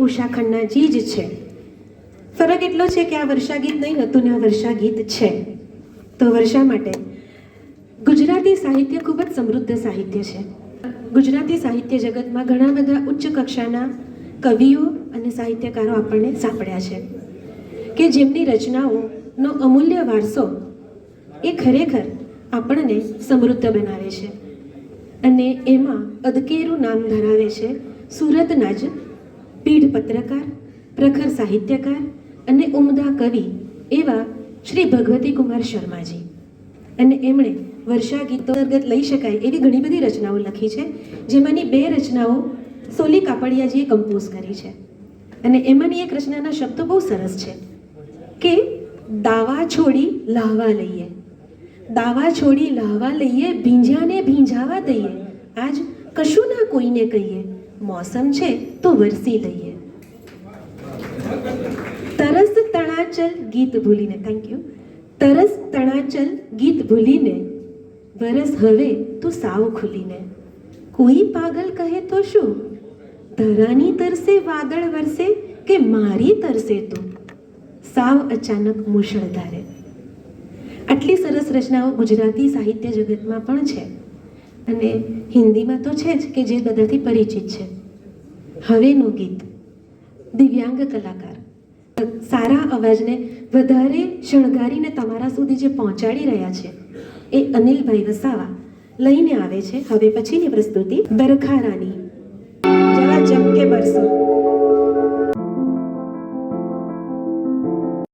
ઉષા ખન્નાજી જ છે. ફરક એટલો છે કે આ વર્ષા ગીત નહીં હતું ને આ વર્ષા ગીત છે. તો વર્ષા માટે ગુજરાતી સાહિત્ય ખૂબ જ સમૃદ્ધ સાહિત્ય છે. ગુજરાતી સાહિત્ય જગતમાં ઘણા બધા ઉચ્ચ કક્ષાના કવિઓ અને સાહિત્યકારો આપણને સાંપડ્યા છે કે જેમની રચનાઓનો અમૂલ્ય વારસો એ ખરેખર આપણને સમૃદ્ધ બનાવે છે. અને એમાં અદકેરું નામ ધરાવે છે સુરતના જ પીઢ પત્રકાર, પ્રખર સાહિત્યકાર અને ઉમદા કવિ એવા શ્રી ભગવતી કુમાર શર્માજી. અને એમણે વર્ષા ગીતો અંતર્ગત લઈ શકાય એવી ઘણી બધી રચનાઓ લખી છે, જેમાંની 2 રચનાઓ સોલી કાપડિયાજીએ કમ્પોઝ કરી છે. અને એમાંની એક રચનાના શબ્દો બહુ સરસ છે કે દાવા છોડી લાહવા લઈએ, દાવા છોડી લાહવા લઈએ, ભીંજાને ભીંજાવા દઈએ, આજ કશું ના કોઈને કહીએ, મોસમ છે તો વરસી લઈએ. તરસ તણાચલ ગીત ભૂલીને, થેન્ક યુ, તરસ તણાચલ ગીત ભૂલીને, વરસ હવે તું સાવ ખુલીને, કોઈ પાગલ કહે તો શું, ધરાની તરસે વાદળ વરસે કે મારી તરસે તું, સાવ અચાનક મુશળધારે. આટલી સરસ રચનાઓ ગુજરાતી સાહિત્ય જગતમાં પણ છે અને હિન્દીમાં તો છે જ કે જે બધાથી પરિચિત છે. હવેનું ગીત દિવ્યાંગ કલાકાર સારા અવાજને વધારે શણગારીને તમારા સુધી જે પહોંચાડી રહ્યા છે એ અનિલભાઈ વસાવા લઈને આવે છે હવે પછીની પ્રસ્તુતિ બરખા રાની. જરા જમકે બરસો.